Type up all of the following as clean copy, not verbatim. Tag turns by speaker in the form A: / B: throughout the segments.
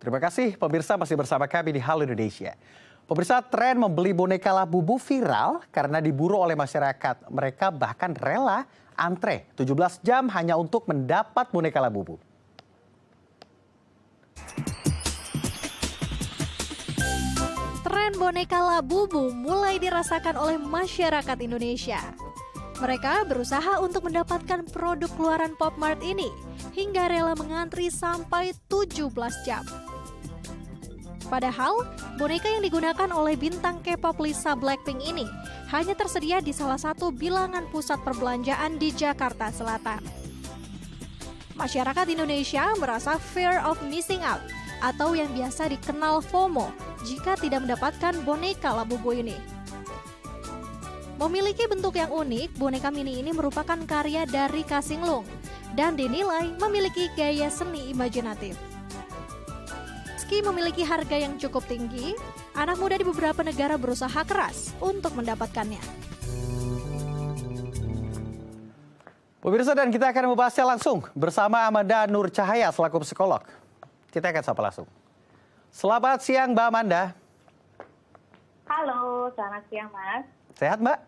A: Terima kasih pemirsa masih bersama kami di Halo Indonesia. Pemirsa, tren membeli boneka Labubu viral karena diburu oleh masyarakat. Mereka bahkan rela antre 17 jam hanya untuk mendapat boneka Labubu.
B: Tren boneka Labubu mulai dirasakan oleh masyarakat Indonesia. Mereka berusaha untuk mendapatkan produk keluaran Popmart ini hingga rela mengantri sampai 17 jam. Padahal, boneka yang digunakan oleh bintang K-pop Lisa Blackpink ini hanya tersedia di salah satu bilangan pusat perbelanjaan di Jakarta Selatan. Masyarakat Indonesia merasa fear of missing out atau yang biasa dikenal FOMO jika tidak mendapatkan boneka Labubu ini. Memiliki bentuk yang unik, boneka mini ini merupakan karya dari Kasinglung dan dinilai memiliki gaya seni imajinatif. Meski memiliki harga yang cukup tinggi, anak muda di beberapa negara berusaha keras untuk mendapatkannya.
A: Pemirsa, dan kita akan membahasnya langsung bersama Amanda Nur Cahaya selaku psikolog. Kita akan sapa langsung. Selamat siang Mbak Amanda.
C: Halo, selamat siang Mas.
A: Sehat Mbak?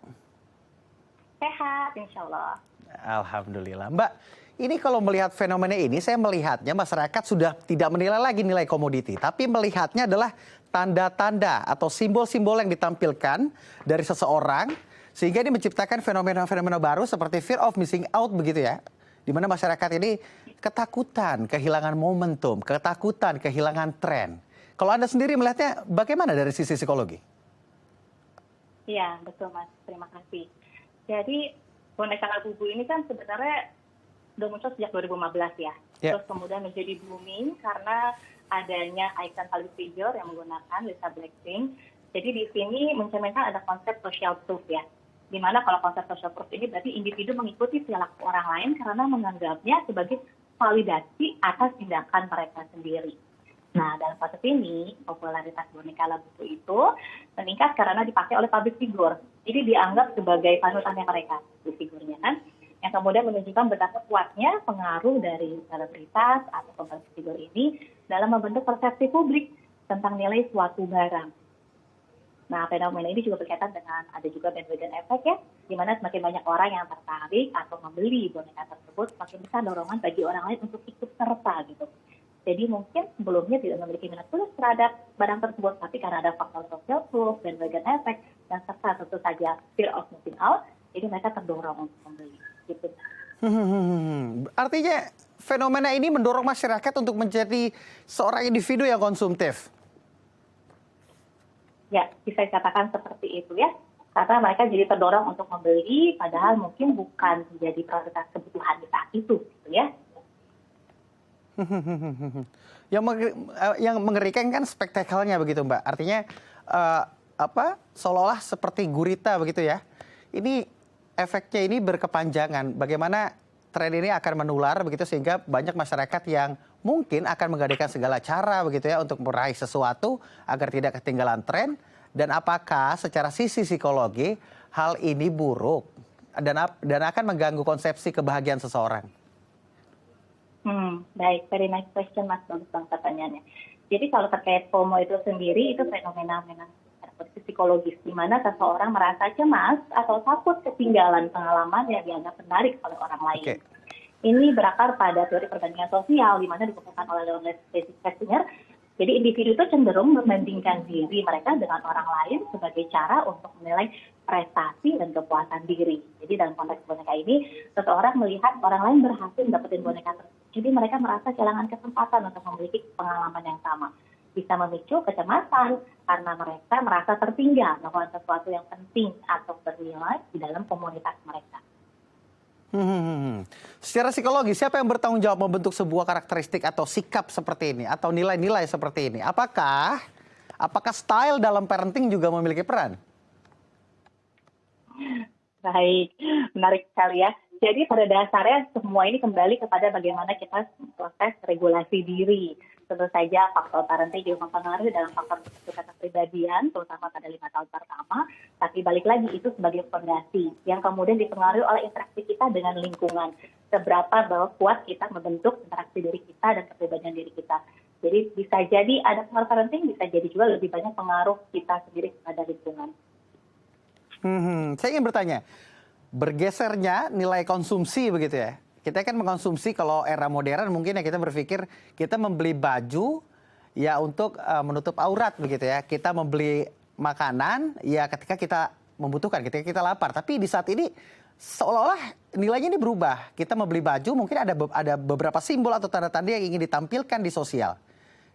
C: Sehat, insya Allah.
A: Alhamdulillah. Mbak, ini kalau melihat fenomena ini, saya melihatnya masyarakat sudah tidak menilai lagi nilai komoditi, tapi melihatnya adalah tanda-tanda atau simbol-simbol yang ditampilkan dari seseorang, sehingga ini menciptakan fenomena-fenomena baru seperti fear of missing out begitu ya, di mana masyarakat ini ketakutan kehilangan momentum, ketakutan kehilangan tren. Kalau Anda sendiri melihatnya bagaimana dari sisi psikologi?
C: Iya, betul Mas. Terima kasih. Jadi, boneka Labubu ini kan sebenarnya udah muncul sejak 2015 ya.
A: Yeah.
C: Terus kemudian menjadi booming karena adanya icon public figure yang menggunakan Lisa Blackpink. Jadi di sini mencerminkan ada konsep social proof ya. Dimana kalau konsep social proof ini berarti individu mengikuti perilaku orang lain karena menganggapnya sebagai validasi atas tindakan mereka sendiri. Nah, dalam konteks ini, popularitas boneka Labubu itu meningkat karena dipakai oleh public figure. Jadi dianggap sebagai panutannya mereka, figurnya kan. Yang kemudian menunjukkan betapa kuatnya pengaruh dari selebritas atau public figure ini dalam membentuk persepsi publik tentang nilai suatu barang. Nah, fenomena ini juga berkaitan dengan ada juga bandwagon effect ya, di mana semakin banyak orang yang tertarik atau membeli boneka tersebut, semakin besar dorongan bagi orang lain untuk ikut serta gitu. Jadi mungkin sebelumnya tidak memiliki minat tulus terhadap barang tersebut, tapi karena ada faktor social proof, bandwagon effect, dan serta tentu saja fear of missing out, jadi mereka terdorong untuk membeli. Gitu.
A: Artinya fenomena ini mendorong masyarakat untuk menjadi seorang individu yang konsumtif.
C: Ya, bisa dikatakan seperti itu ya. Karena mereka jadi terdorong untuk membeli, padahal mungkin bukan menjadi prioritas kebutuhan di saat itu, gitu ya.
A: Yang mengerikan kan spektakelnya begitu Mbak. Artinya seolah-olah seperti gurita begitu ya. Ini efeknya ini berkepanjangan. Bagaimana tren ini akan menular begitu sehingga banyak masyarakat yang mungkin akan menggadaikan segala cara begitu ya untuk meraih sesuatu agar tidak ketinggalan tren. Dan apakah secara sisi psikologi hal ini buruk dan akan mengganggu konsepsi kebahagiaan seseorang?
C: Baik, very nice question Mas, bagus banget pertanyaannya. Jadi kalau terkait FOMO itu sendiri, itu fenomena psikologis, di mana seseorang merasa cemas atau takut ketinggalan pengalaman yang dianggap menarik oleh orang lain. Okay. Ini berakar pada teori perbandingan sosial, di mana dikemukakan oleh Leon Festinger. Jadi individu itu cenderung membandingkan diri mereka dengan orang lain sebagai cara untuk menilai prestasi dan kepuasan diri. Jadi dalam konteks boneka ini, seseorang melihat orang lain berhasil mendapatkan boneka tersebut. Jadi mereka merasa kehilangan kesempatan untuk memiliki pengalaman yang sama. Bisa memicu kecemasan karena mereka merasa tertinggal melakukan sesuatu yang penting atau bernilai di dalam komunitas mereka.
A: Secara psikologi, siapa yang bertanggung jawab membentuk sebuah karakteristik atau sikap seperti ini atau nilai-nilai seperti ini? Apakah style dalam parenting juga memiliki peran?
C: Baik, menarik sekali ya. Jadi pada dasarnya semua ini kembali kepada bagaimana kita proses regulasi diri. Tentu saja faktor parenting juga mempengaruhi dalam faktor kepribadian, terutama pada 5 tahun pertama. Tapi balik lagi itu sebagai fondasi yang kemudian dipengaruhi oleh interaksi kita dengan lingkungan. Seberapa bahwa kuat kita membentuk interaksi diri kita dan kepribadian diri kita. Jadi bisa jadi ada pengaruh parenting, bisa jadi juga lebih banyak pengaruh kita sendiri kepada lingkungan.
A: Saya ingin bertanya, bergesernya nilai konsumsi begitu ya. Kita kan mengkonsumsi kalau era modern mungkin ya kita berpikir kita membeli baju ya untuk menutup aurat begitu ya. Kita membeli makanan ya ketika kita membutuhkan, ketika kita lapar. Tapi di saat ini seolah-olah nilainya ini berubah. Kita membeli baju mungkin ada beberapa simbol atau tanda-tanda yang ingin ditampilkan di sosial.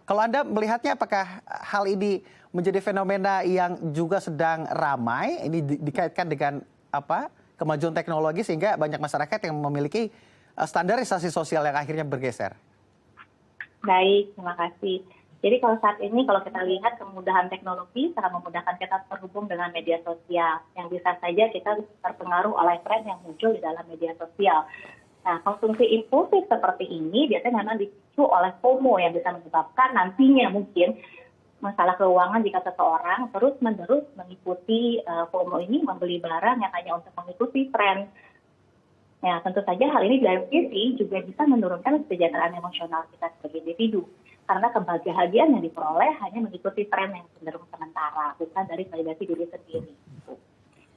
A: Kalau Anda melihatnya apakah hal ini menjadi fenomena yang juga sedang ramai, ini dikaitkan dengan apa? Kemajuan teknologi sehingga banyak masyarakat yang memiliki standarisasi sosial yang akhirnya bergeser.
C: Baik, terima kasih. Jadi kalau saat ini kalau kita lihat kemudahan teknologi sangat memudahkan kita terhubung dengan media sosial yang bisa saja kita terpengaruh oleh tren yang muncul di dalam media sosial. Nah, konsumsi impulsif seperti ini biasanya memang dipicu oleh FOMO yang bisa menyebabkan nantinya mungkin masalah keuangan jika seseorang terus-menerus mengikuti FOMO ini membeli barang yang hanya untuk mengikuti tren. Ya, tentu saja hal ini dari sisi juga bisa menurunkan kesejahteraan emosional kita sebagai individu. Karena kebahagiaan yang diperoleh hanya mengikuti tren yang cenderung sementara, bukan dari validasi diri sendiri.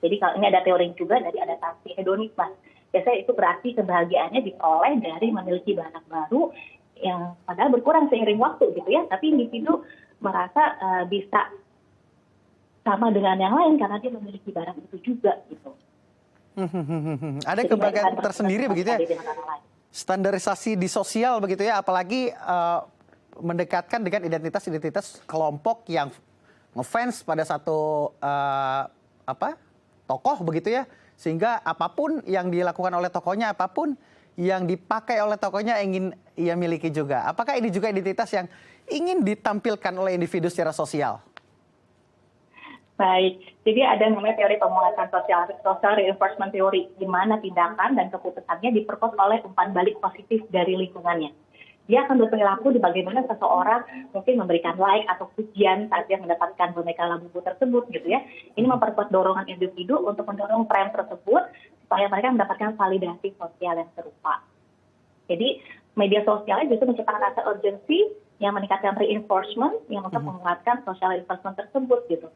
C: Jadi kalau ini ada teori juga dari adaptasi hedonisme. Biasanya itu berarti kebahagiaannya diperoleh dari memiliki barang baru yang padahal berkurang seiring waktu gitu ya. Tapi individu merasa bisa sama dengan yang lain karena dia memiliki barang itu juga gitu.
A: Ada kebahagiaan tersendiri begitu ya. Standarisasi di sosial begitu ya, apalagi mendekatkan dengan identitas kelompok yang ngefans pada satu tokoh begitu ya, sehingga apapun yang dilakukan oleh tokohnya, apapun yang dipakai oleh tokohnya ingin ia miliki juga. Apakah ini juga identitas yang ingin ditampilkan oleh individu secara sosial?
C: Baik, jadi ada namanya teori pemuasan sosial, social reinforcement theory, di mana tindakan dan keputusannya diperkuat oleh umpan balik positif dari lingkungannya. Dia akan berperilaku di bagaimana seseorang mungkin memberikan like atau pujian saat dia mendapatkan boneka Labubu tersebut gitu ya. Ini memperkuat dorongan individu untuk mendorong tren tersebut supaya mereka mendapatkan validasi sosial yang serupa. Jadi media sosialnya justru menciptakan rasa urgency yang meningkatkan reinforcement yang untuk menguatkan social reinforcement tersebut gitu.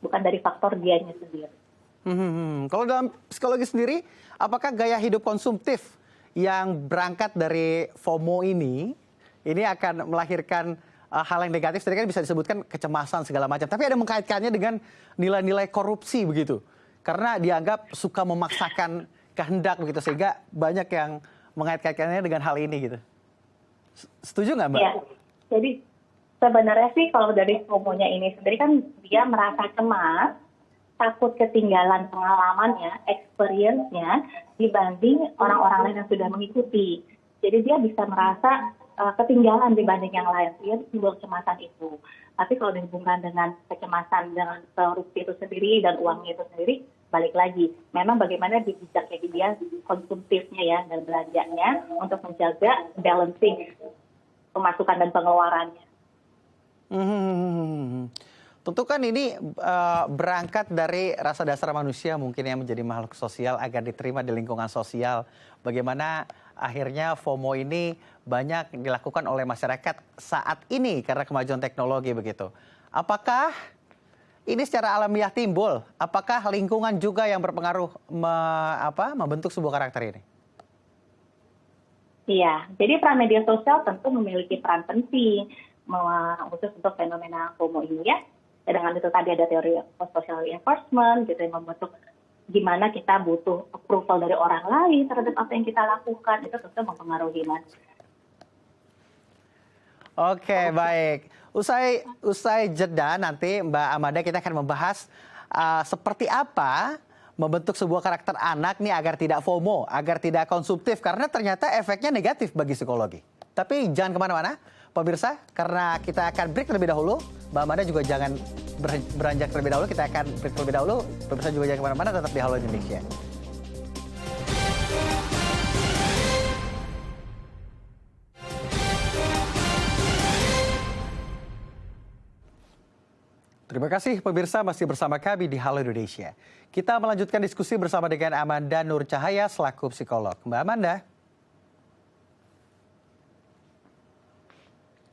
C: Bukan dari faktor dianya sendiri.
A: Kalau dalam psikologi sendiri, apakah gaya hidup konsumtif yang berangkat dari FOMO ini akan melahirkan hal yang negatif? Tadi kan bisa disebutkan kecemasan segala macam. Tapi ada mengkaitkannya dengan nilai-nilai korupsi begitu. Karena dianggap suka memaksakan kehendak begitu. Sehingga banyak yang mengait-kaitkannya dengan hal ini gitu. Setuju nggak Mbak?
C: Iya, jadi sebenarnya sih kalau dari FOMO-nya ini sendiri kan dia merasa cemas, takut ketinggalan pengalamannya, experience-nya dibanding orang-orang lain yang sudah mengikuti. Jadi dia bisa merasa ketinggalan dibanding yang lain. Dia timbul kecemasan itu. Tapi kalau dihubungkan dengan kecemasan dengan korupsi itu sendiri dan uangnya itu sendiri, balik lagi. Memang bagaimana bijaknya dia konsumtifnya ya dan belanjanya untuk menjaga balancing pemasukan dan pengeluarannya.
A: Tentu kan ini berangkat dari rasa dasar manusia mungkin yang menjadi makhluk sosial agar diterima di lingkungan sosial. Bagaimana akhirnya FOMO ini banyak dilakukan oleh masyarakat saat ini karena kemajuan teknologi begitu. Apakah ini secara alamiah timbul? Apakah lingkungan juga yang berpengaruh membentuk sebuah karakter ini?
C: Iya, jadi peran media sosial tentu memiliki peran penting khusus untuk fenomena FOMO ini ya. Dengan itu tadi ada teori social reinforcement gitu yang membentuk gimana kita butuh approval dari orang lain terhadap apa yang kita lakukan, itu tentu mempengaruhi Mas.
A: Oke, baik. Usai jeda nanti Mbak Amanda kita akan membahas seperti apa membentuk sebuah karakter anak nih agar tidak FOMO, agar tidak konsumtif karena ternyata efeknya negatif bagi psikologi. Tapi jangan kemana-mana, pemirsa, karena kita akan break terlebih dahulu. Mbak Amanda juga jangan beranjak terlebih dahulu, kita akan break terlebih dahulu. Pemirsa juga jangan kemana-mana, tetap di Halo Indonesia. Terima kasih pemirsa masih bersama kami di Halo Indonesia. Kita melanjutkan diskusi bersama dengan Amanda Nur Cahaya selaku psikolog. Mbak Amanda.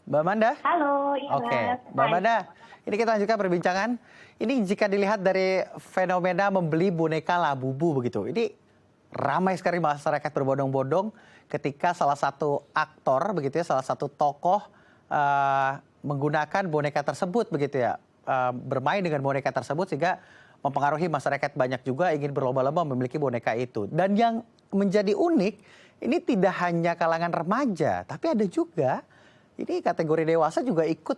A: Mbak Amanda?
C: Halo, iya
A: Oke,
C: Mas.
A: Mbak
C: Hai.
A: Amanda, ini kita lanjutkan perbincangan. Ini jika dilihat dari fenomena membeli boneka Labubu begitu, ini ramai sekali masyarakat berbondong-bondong ketika salah satu aktor begitu ya, salah satu tokoh menggunakan boneka tersebut begitu ya, bermain dengan boneka tersebut sehingga mempengaruhi masyarakat banyak juga ingin berlomba-lomba memiliki boneka itu. Dan yang menjadi unik, ini tidak hanya kalangan remaja, tapi ada juga ini kategori dewasa juga ikut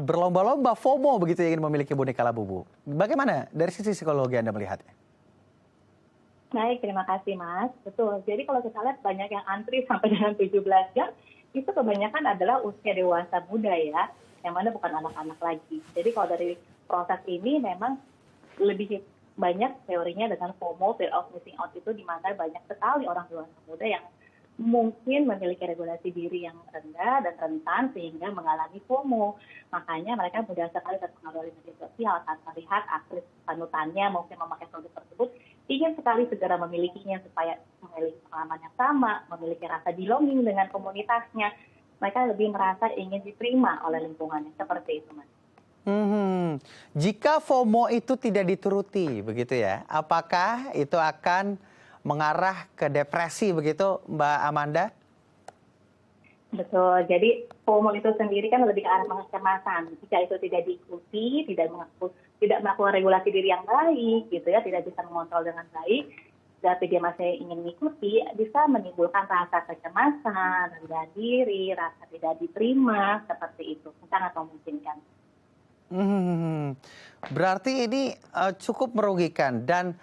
A: berlomba-lomba FOMO begitu ingin memiliki boneka Labubu. Bagaimana dari sisi psikologi Anda melihatnya?
C: Baik, terima kasih Mas. Betul, jadi kalau kita lihat banyak yang antri sampai dengan 17 jam, itu kebanyakan adalah usia dewasa muda ya, yang mana bukan anak-anak lagi. Jadi kalau dari proses ini memang lebih banyak teorinya dengan FOMO, fear of missing out itu di mana banyak sekali orang dewasa muda yang mungkin memiliki regulasi diri yang rendah dan rentan sehingga mengalami FOMO. Makanya mereka mudah sekali terpengaruh oleh media sosial saat melihat aktris panutannya mungkin memakai produk tersebut, ingin sekali segera memilikinya supaya memiliki pengalaman yang sama, memiliki rasa belonging dengan komunitasnya. Mereka lebih merasa ingin diterima oleh lingkungannya, seperti itu Mas.
A: Jika FOMO itu tidak dituruti begitu ya, apakah itu akan mengarah ke depresi begitu Mbak Amanda?
C: Betul, jadi FOMO itu sendiri kan lebih ke arah kecemasan. Jika itu tidak diikuti, tidak melakukan regulasi diri yang baik, gitu ya, tidak bisa mengontrol dengan baik, tapi dia masih ingin mengikuti, bisa menimbulkan rasa kecemasan, rendah diri, rasa tidak diterima, seperti itu. Sangat memungkinkan.
A: Berarti ini cukup merugikan dan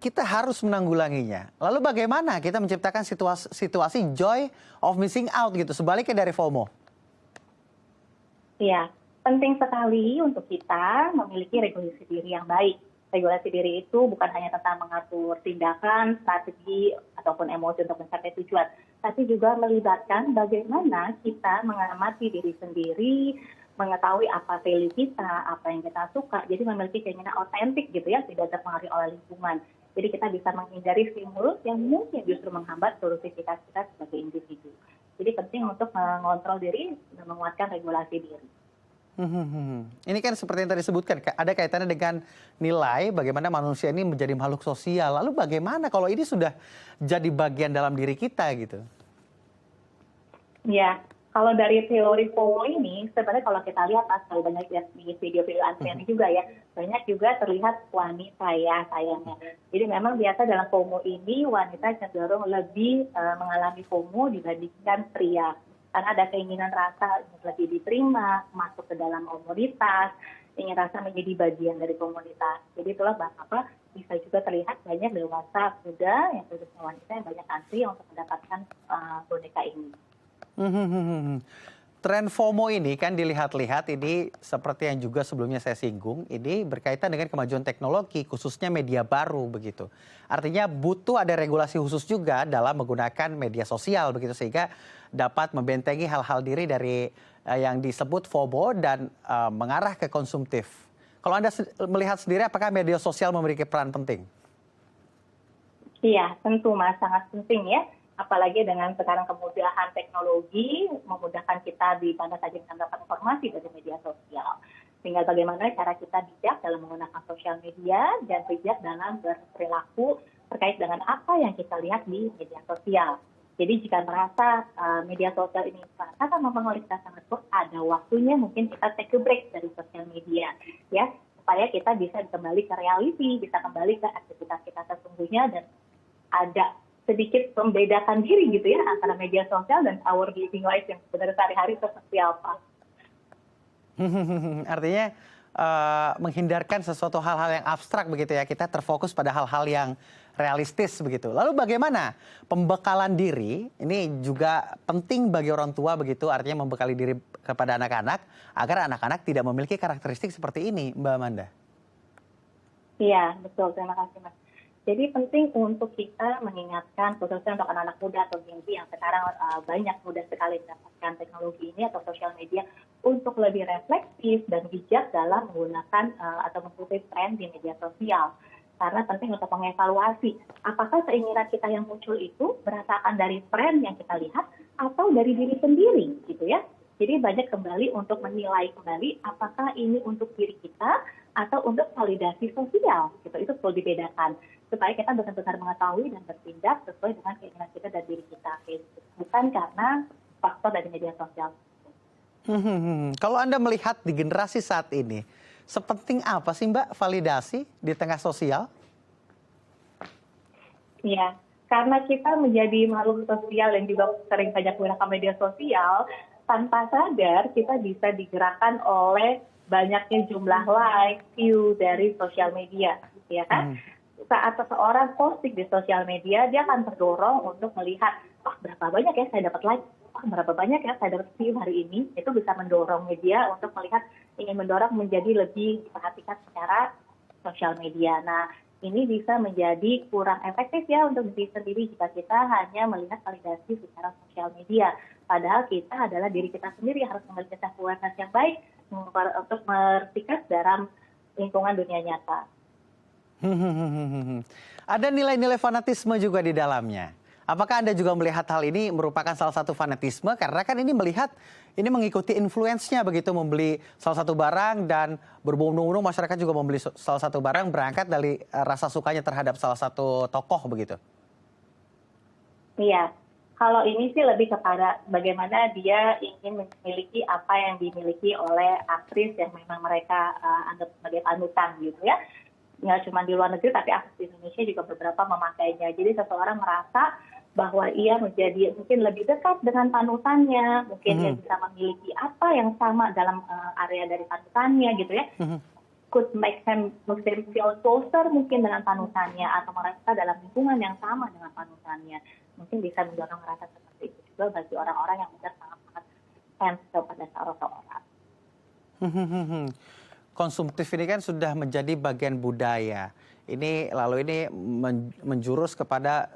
A: kita harus menanggulanginya. Lalu bagaimana kita menciptakan situasi joy of missing out gitu, sebaliknya dari FOMO?
C: Ya, penting sekali untuk kita memiliki regulasi diri yang baik. Regulasi diri itu bukan hanya tentang mengatur tindakan, strategi, ataupun emosi untuk mencapai tujuan, tapi juga melibatkan bagaimana kita mengamati diri sendiri, mengetahui apa value kita, apa yang kita suka, jadi memiliki keinginan otentik gitu ya, tidak terpengaruh oleh lingkungan. Jadi kita bisa menghindari stimulus yang mungkin justru menghambat produktivitas kita sebagai individu. Jadi penting untuk mengontrol diri dan menguatkan regulasi diri.
A: Ini kan seperti yang tadi disebutkan, ada kaitannya dengan nilai bagaimana manusia ini menjadi makhluk sosial. Lalu bagaimana kalau ini sudah jadi bagian dalam diri kita gitu?
C: Ya, kalau dari teori FOMO ini, sebenarnya kalau kita lihat, kalau banyak lihat di video-video antrian juga ya, banyak juga terlihat wanita ya sayangnya. Jadi memang biasa dalam FOMO ini wanita cenderung lebih mengalami FOMO dibandingkan pria. Karena ada keinginan rasa lebih diterima, masuk ke dalam komunitas, ingin rasa menjadi bagian dari komunitas. Jadi itulah apa bisa juga terlihat banyak dewasa muda yang khususnya wanita yang banyak antri untuk mendapatkan boneka ini.
A: Tren FOMO ini kan dilihat-lihat ini seperti yang juga sebelumnya saya singgung, ini berkaitan dengan kemajuan teknologi khususnya media baru begitu. Artinya butuh ada regulasi khusus juga dalam menggunakan media sosial begitu sehingga dapat membentengi hal-hal diri dari yang disebut FOMO dan mengarah ke konsumtif. Kalau Anda melihat sendiri apakah media sosial memiliki peran penting?
C: Iya, tentu Mas, sangat penting ya. Apalagi dengan sekarang kemudahan teknologi, memudahkan kita di mana saja kita mendapat informasi dari media sosial. Tinggal bagaimana cara kita bijak dalam menggunakan sosial media dan bijak dalam berperilaku terkait dengan apa yang kita lihat di media sosial. Jadi jika merasa media sosial ini sangat mempengaruhi kita sangat buruk, ada waktunya mungkin kita take a break dari sosial media, ya, supaya kita bisa kembali ke reality, bisa kembali ke aktivitas kita sesungguhnya dan ada sedikit membedakan diri gitu ya antara media sosial dan our living life yang sebenarnya sehari-hari seperti apa.
A: Artinya menghindarkan sesuatu hal-hal yang abstrak begitu ya, kita terfokus pada hal-hal yang realistis begitu. Lalu bagaimana pembekalan diri ini juga penting bagi orang tua begitu, artinya membekali diri kepada anak-anak agar anak-anak tidak memiliki karakteristik seperti ini, Mbak Amanda.
C: Iya, betul. Terima kasih, Mas. Jadi penting untuk kita mengingatkan, khususnya untuk anak-anak muda atau Gen Z yang sekarang banyak mudah sekali mendapatkan teknologi ini atau sosial media untuk lebih reflektif dan bijak dalam menggunakan atau mengikuti tren di media sosial. Karena penting untuk mengevaluasi apakah keinginan kita yang muncul itu berdasarkan dari tren yang kita lihat atau dari diri sendiri gitu ya. Jadi banyak kembali untuk menilai kembali apakah ini untuk diri kita atau untuk validasi sosial gitu. Itu perlu dibedakan supaya kita benar-benar mengetahui dan bertindak sesuai dengan keinginan kita dan diri kita gitu. Bukan karena faktor dari media sosial.
A: Kalau Anda melihat di generasi saat ini, sepenting apa sih Mbak validasi di tengah sosial?
C: Iya, karena kita menjadi makhluk sosial yang juga sering banyak menggunakan media sosial, tanpa sadar kita bisa digerakkan oleh banyaknya jumlah like, view dari sosial media, ya kan? Saat seseorang posting di sosial media, dia akan terdorong untuk melihat, wah berapa banyak ya saya dapat like, wah berapa banyak ya saya dapat view hari ini. Itu bisa mendorong media untuk melihat, ingin mendorong menjadi lebih diperhatikan secara sosial media. Nah, ini bisa menjadi kurang efektif ya untuk diri sendiri jika kita hanya melihat validasi secara sosial media. Padahal kita adalah diri kita sendiri harus memiliki self-awareness yang baik untuk bersikap dalam lingkungan dunia nyata.
A: Ada nilai-nilai fanatisme juga di dalamnya. Apakah Anda juga melihat hal ini merupakan salah satu fanatisme? Karena kan ini melihat, ini mengikuti influence-nya begitu, membeli salah satu barang dan berbondong-bondong masyarakat juga membeli salah satu barang berangkat dari rasa sukanya terhadap salah satu tokoh begitu.
C: Iya, kalau ini sih lebih kepada bagaimana dia ingin memiliki apa yang dimiliki oleh aktris yang memang mereka anggap sebagai panutan gitu ya. Nggak cuma di luar negeri, tapi aktris di Indonesia juga beberapa memakainya. Jadi seseorang merasa bahwa ia menjadi mungkin lebih dekat dengan panutannya, mungkin dia bisa memiliki apa yang sama dalam area dari panutannya gitu ya. Could make them feel closer mungkin dengan panutannya, atau merasa dalam lingkungan yang sama dengan panutannya. Mungkin bisa mendorong rasa seperti itu juga bagi orang-orang yang sudah sangat-sangat fans kepada seseorang.
A: Konsumtif ini kan sudah menjadi bagian budaya. Ini menjurus kepada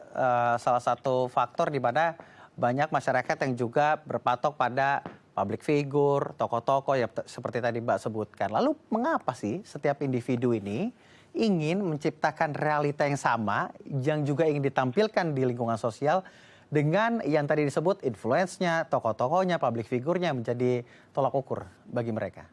A: salah satu faktor di mana banyak masyarakat yang juga berpatok pada public figure, tokoh-tokoh yang seperti tadi Mbak sebutkan. Lalu mengapa sih setiap individu ini ingin menciptakan realita yang sama yang juga ingin ditampilkan di lingkungan sosial dengan yang tadi disebut influence-nya, tokoh-tokohnya, public figure-nya menjadi tolak ukur bagi mereka?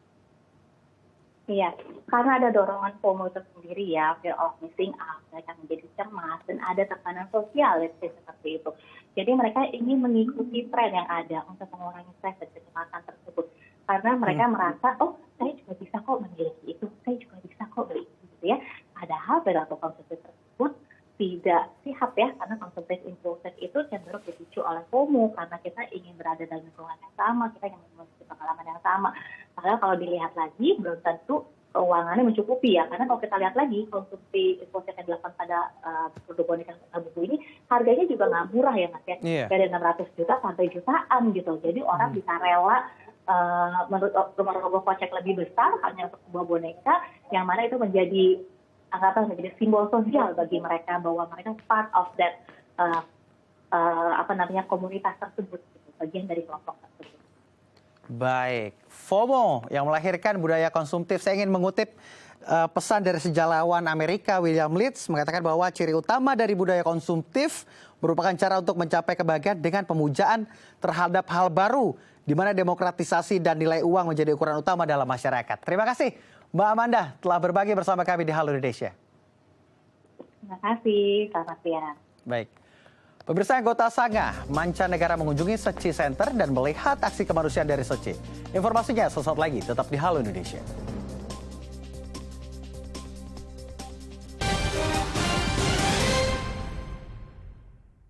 C: Iya, karena ada dorongan FOMO itu sendiri ya, fear of missing out, mereka menjadi cemas dan ada tekanan sosial seperti itu. Jadi mereka ingin mengikuti tren yang ada untuk mengurangi stres dan kecemasan tersebut. Karena mereka merasa, oh saya juga bisa kok memiliki itu, saya juga bisa kok beli itu gitu ya. Padahal perilaku konsumtif tersebut tidak sehat ya, karena konsumtif impulsif itu cenderung dipicu oleh FOMO karena kita ingin berada dalam lingkungan yang sama, kita ingin memiliki pengalaman yang sama. Padahal kalau dilihat lagi belum tentu keuangannya mencukupi ya, karena kalau kita lihat lagi konsumsi impulsif yang dilakukan pada produk boneka buku ini harganya juga nggak murah ya Mas ya, dari 600 juta sampai jutaan gitu. Jadi orang bisa rela merogoh kocek lebih besar hanya untuk sebuah boneka yang mana itu menjadi simbol sosial bagi mereka bahwa mereka part of that komunitas tersebut, gitu, bagian dari kelompok tersebut.
A: Baik, FOMO yang melahirkan budaya konsumtif. Saya ingin mengutip pesan dari sejarawan Amerika William Leeds mengatakan bahwa ciri utama dari budaya konsumtif merupakan cara untuk mencapai kebahagiaan dengan pemujaan terhadap hal baru, di mana demokratisasi dan nilai uang menjadi ukuran utama dalam masyarakat. Terima kasih Mbak Amanda telah berbagi bersama kami di Halo Indonesia.
C: Terima kasih, selamat siang.
A: Baik. Pemirsa, anggota Sangga mancanegara mengunjungi Sochi Center dan melihat aksi kemanusiaan dari Sochi. Informasinya sesaat lagi, tetap di Halo Indonesia.